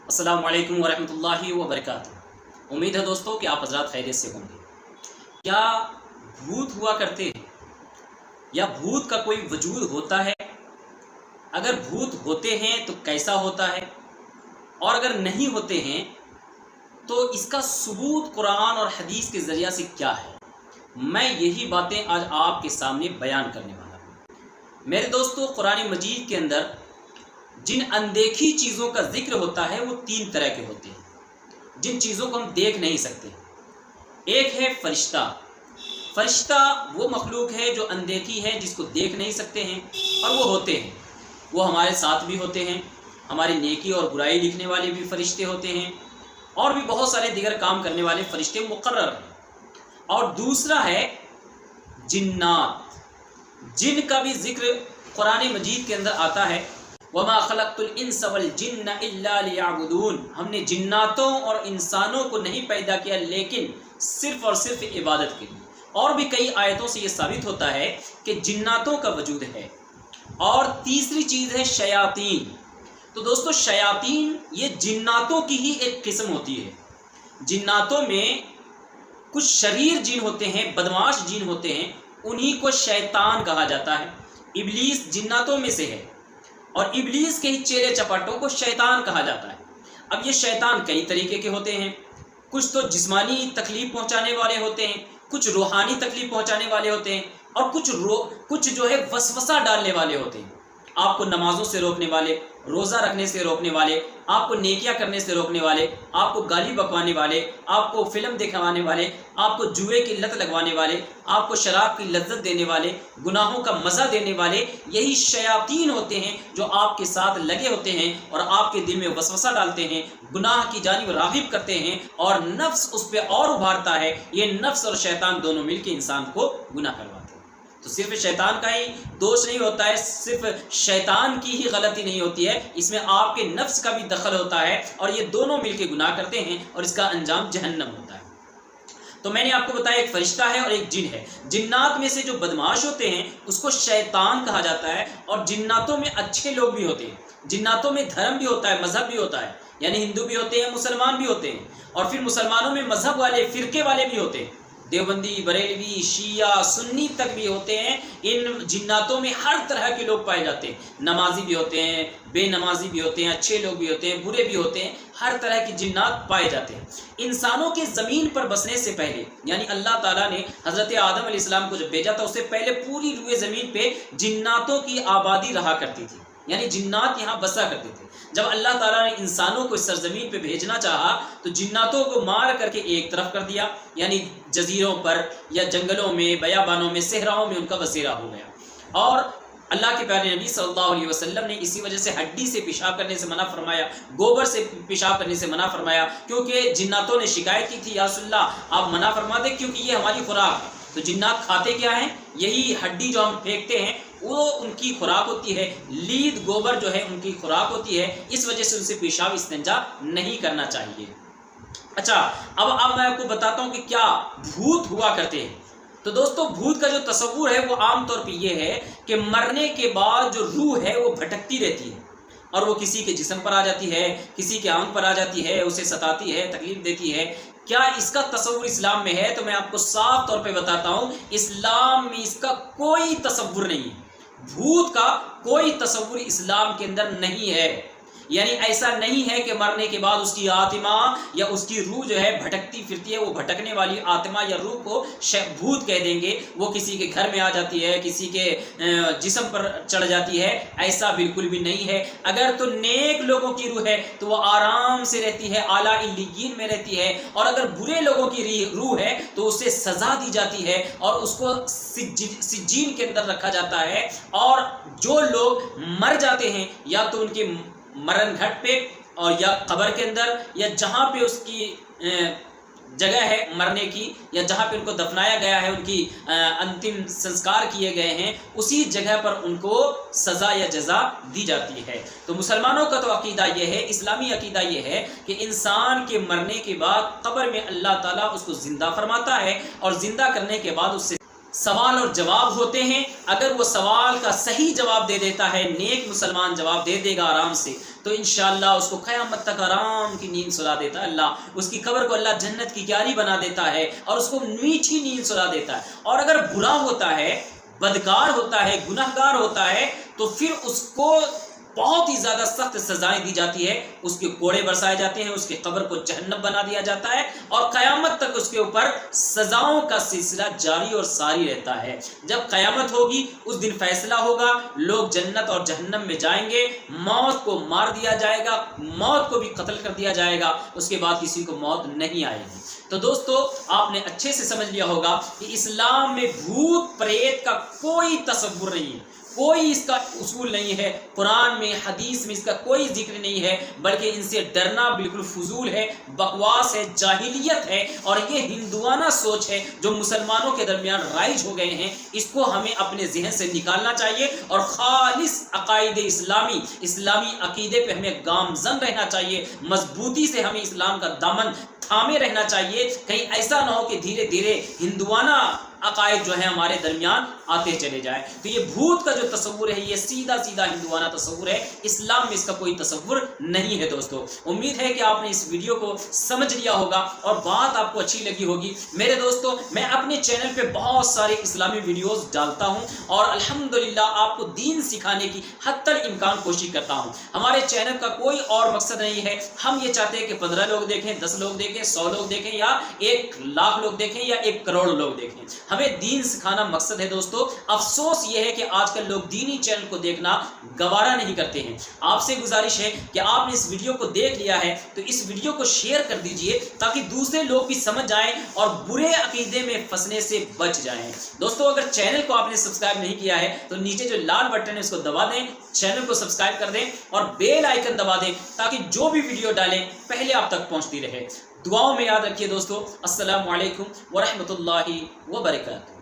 अस्सलाम वालेकुम वरहमतुल्लाहि वबरकातुहू। उम्मीद है दोस्तों कि आप हजरात खैरियत से होंगे। क्या भूत हुआ करते हैं या भूत का कोई वजूद होता है? अगर भूत होते हैं तो कैसा होता है, और अगर नहीं होते हैं तो इसका सबूत कुरान और हदीस के ज़रिया से क्या है? मैं यही बातें आज आपके सामने बयान करने वाला हूँ। मेरे दोस्तों, कुरान मजीद के अंदर जिन अनदेखी चीज़ों का जिक्र होता है वो तीन तरह के होते हैं, जिन चीज़ों को हम देख नहीं सकते। एक है फरिश्ता। फरिश्ता वो मखलूक है जो अनदेखी है, जिसको देख नहीं सकते हैं, और वो होते हैं, वो हमारे साथ भी होते हैं। हमारी नेकी और बुराई लिखने वाले भी फरिश्ते होते हैं, और भी बहुत सारे दीगर काम करने वाले फरिश्ते मुकर्रर हैं। और दूसरा है जिन्नात। जिन का भी जिक्र कुरान मजीद के अंदर आता है, वमा खलक़्तुल इंसा वल जिन्ना इल्ला लियअबुदून। हमने जिन्नातों और इंसानों को नहीं पैदा किया लेकिन सिर्फ और सिर्फ इबादत के लिए। और भी कई आयतों से ये साबित होता है कि जिन्नातों का वजूद है। और तीसरी चीज़ है शयातीन। तो दोस्तों, शयातीन ये जिन्नातों की ही एक किस्म होती है। जिन्नातों में कुछ शरीर जिन होते हैं, बदमाश जिन होते हैं, उन्हीं को शैतान कहा जाता है। इब्लीस जिन्नातों में से है, और इब्लीस के ही चेले चपाटों को शैतान कहा जाता है। अब ये शैतान कई तरीके के होते हैं। कुछ तो जिस्मानी तकलीफ पहुंचाने वाले होते हैं, कुछ रूहानी तकलीफ पहुंचाने वाले होते हैं, और कुछ जो है वसवसा डालने वाले होते हैं। आपको नमाजों से रोकने वाले, रोज़ा रखने से रोकने वाले, आपको नेकियां करने से रोकने वाले, आपको गाली बकवाने वाले, आपको फिल्म दिखाने वाले, आपको जुए की लत लगवाने वाले, आपको शराब की लज्जत देने वाले, गुनाहों का मज़ा देने वाले, यही शयातीन होते हैं जो आपके साथ लगे होते हैं और आपके दिल में वसवसा डालते हैं, गुनाह की जानिब राग़िब करते हैं, और नफ्स उस पर और उभारता है। ये नफ्स और शैतान दोनों मिलकर इंसान को गुनाह करवाते हैं। तो सिर्फ शैतान का ही दोष नहीं होता है, सिर्फ शैतान की ही गलती नहीं होती है, इसमें आपके नफ्स का भी दखल होता है, और ये दोनों मिलकर गुनाह करते हैं और इसका अंजाम जहन्नम होता है। तो मैंने आपको बताया एक फरिश्ता है और एक जिन है। जिन्नात में से जो बदमाश होते हैं उसको शैतान कहा जाता है, और जिन्नातों में अच्छे लोग भी होते हैं। जिन्नातों में धर्म भी होता है, मजहब भी होता है, यानी हिंदू भी होते हैं, मुसलमान भी होते हैं, और फिर मुसलमानों में मजहब वाले, फिरके वाले भी होते हैं। देवबंदी, बरेलवी, शिया, सुन्नी तक भी होते हैं। इन जिन्नातों में हर तरह के लोग पाए जाते हैं। नमाजी भी होते हैं, बेनमाजी भी होते हैं, अच्छे लोग भी होते हैं, बुरे भी होते हैं, हर तरह की जिन्नात पाए जाते हैं। इंसानों के ज़मीन पर बसने से पहले, यानी अल्लाह ताला ने हज़रत आदम अलैहिस्सलाम को जब भेजा था, उससे पहले पूरी रुए ज़मीन पे जिन्नातों की आबादी रहा करती थी, यानी जिन्नात यहाँ बसा करते थे। जब अल्लाह ताला ने इंसानों को इस सरजमीन पे भेजना चाहा तो जिन्नातों को मार करके एक तरफ कर दिया, यानी जजीरों पर या जंगलों में, बयाबानों में, सहराओं में उनका बसेरा हो गया। और अल्लाह के प्यारे नबी सल्लल्लाहु अलैहि वसल्लम ने इसी वजह से हड्डी से पेशाब करने से मना फरमाया, गोबर से पेशाब करने से मना फरमाया, क्योंकि जिन्नातों ने शिकायत की थी, या रसूलल्लाह आप मना फरमा दें क्योंकि ये हमारी खुराक है। तो जिन्नात खाते क्या हैं? यही हड्डी जो हम फेंकते हैं वो उनकी खुराक होती है। लीद, गोबर जो है उनकी खुराक होती है। इस वजह से उनसे पेशाब इस्तिंजा नहीं करना चाहिए। अच्छा, अब मैं आपको बताता हूँ कि क्या भूत हुआ करते हैं। तो दोस्तों, भूत का जो तस्वुर है वो आमतौर पे ये है कि मरने के बाद जो रूह है वो भटकती रहती है, और वो किसी के जिस्म पर आ जाती है, किसी के आंख पर आ जाती है, उसे सताती है, तकलीफ देती है। क्या इसका तस्वुर इस्लाम में है? तो मैं आपको साफ तौर पे बताता हूँ, इस्लाम में इसका कोई तस्वुर नहीं है। भूत का कोई तस्वुर इस्लाम के अंदर नहीं है। यानी ऐसा नहीं है कि मरने के बाद उसकी आत्मा या उसकी रूह जो है भटकती फिरती है, वो भटकने वाली आत्मा या रूह को भूत कह देंगे, वो किसी के घर में आ जाती है, किसी के जिस्म पर चढ़ जाती है। ऐसा बिल्कुल भी नहीं है। अगर तो नेक लोगों की रूह है तो वो आराम से रहती है, आला इल्लियीन में रहती है, और अगर बुरे लोगों की रूह है तो उसे सजा दी जाती है और उसको सिज्जीन के अंदर रखा जाता है। और जो लोग मर जाते हैं या तो उनके मरण घाट पे, और या कब्र के अंदर, या जहाँ पे उसकी जगह है मरने की, या जहाँ पे उनको दफनाया गया है, उनकी अंतिम संस्कार किए गए हैं, उसी जगह पर उनको सज़ा या जज़ा दी जाती है। तो मुसलमानों का तो अकीदा ये है, इस्लामी अकीदा ये है कि इंसान के मरने के बाद कब्र में अल्लाह ताला उसको ज़िंदा फरमाता है, और ज़िंदा करने के बाद उससे سوال اور جواب ہوتے ہیں. اگر وہ سوال کا صحیح جواب دے دیتا ہے، نیک مسلمان جواب دے دے گا آرام سے، تو انشاءاللہ اس کو قیامت تک آرام کی نیند سلا دیتا ہے اللہ. اس کی قبر کو اللہ جنت کی کیاری بنا دیتا ہے اور اس کو میٹھی نیند سلا دیتا ہے. اور اگر برا ہوتا ہے، بدکار ہوتا ہے، گنہگار ہوتا ہے، تو پھر اس کو بہت ہی زیادہ سخت سزائیں دی جاتی ہے. اس کے کوڑے برسائے جاتے ہیں، اس کی قبر کو جہنم بنا دیا جاتا ہے، اور قیامت تک اس کے اوپر سزاؤں کا سلسلہ جاری اور ساری رہتا ہے. جب قیامت ہوگی اس دن فیصلہ ہوگا، لوگ جنت اور جہنم میں جائیں گے، موت کو مار دیا جائے گا، موت کو بھی قتل کر دیا جائے گا، اس کے بعد کسی کو موت نہیں آئے گی. تو دوستو آپ نے اچھے سے سمجھ لیا ہوگا کہ اسلام میں بھوت پریت کا کوئی تصور نہیں ہے، کوئی اس کا اصول نہیں ہے. قرآن میں، حدیث میں اس کا کوئی ذکر نہیں ہے، بلکہ ان سے ڈرنا بالکل فضول ہے، بکواس ہے، جاہلیت ہے، اور یہ ہندوانہ سوچ ہے جو مسلمانوں کے درمیان رائج ہو گئے ہیں. اس کو ہمیں اپنے ذہن سے نکالنا چاہیے اور خالص عقائد اسلامی عقیدے پہ ہمیں گامزن رہنا چاہیے. مضبوطی سے ہمیں اسلام کا دامن تھامے رہنا چاہیے. کہیں ایسا نہ ہو کہ دھیرے دھیرے ہندوانہ عقائد جو ہے ہمارے درمیان آتے چلے جائے. تو یہ بھوت کا جو تصور ہے یہ سیدھا ہندوانہ تصور ہے، اسلام میں اس کا کوئی تصور نہیں ہے. دوستو امید ہے کہ آپ نے اس ویڈیو کو سمجھ لیا ہوگا اور بات آپ کو اچھی لگی ہوگی. میرے دوستو میں اپنے چینل پہ بہت سارے اسلامی ویڈیوز ڈالتا ہوں اور الحمدللہ آپ کو دین سکھانے کی حتی الامکان کوشش کرتا ہوں. ہمارے چینل کا کوئی اور مقصد نہیں ہے، ہم یہ چاہتے ہیں کہ 15 لوگ دیکھیں، 10 لوگ دیکھیں، 100 لوگ دیکھیں، یا 1 لاکھ لوگ دیکھیں، یا 1 کروڑ لوگ دیکھیں. ہمیں دین سکھانا مقصد ہے. دوستو افسوس یہ ہے کہ آج کل لوگ دینی چینل کو دیکھنا گوارا نہیں کرتے ہیں. آپ سے گزارش ہے کہ آپ نے اس ویڈیو کو دیکھ لیا ہے تو اس ویڈیو کو شیئر کر دیجئے تاکہ دوسرے لوگ بھی سمجھ جائیں اور برے عقیدے میں پھنسنے سے بچ جائیں. دوستو اگر چینل کو آپ نے سبسکرائب نہیں کیا ہے تو نیچے جو لال بٹن ہے اس کو دبا دیں، چینل کو سبسکرائب کر دیں اور بیل آئیکن دبا دیں تاکہ جو بھی ویڈیو ڈالیں پہلے آپ تک پہنچتی رہے. دعاؤں میں یاد رکھیے دوستو. السلام علیکم ورحمۃ اللہ وبرکاتہ.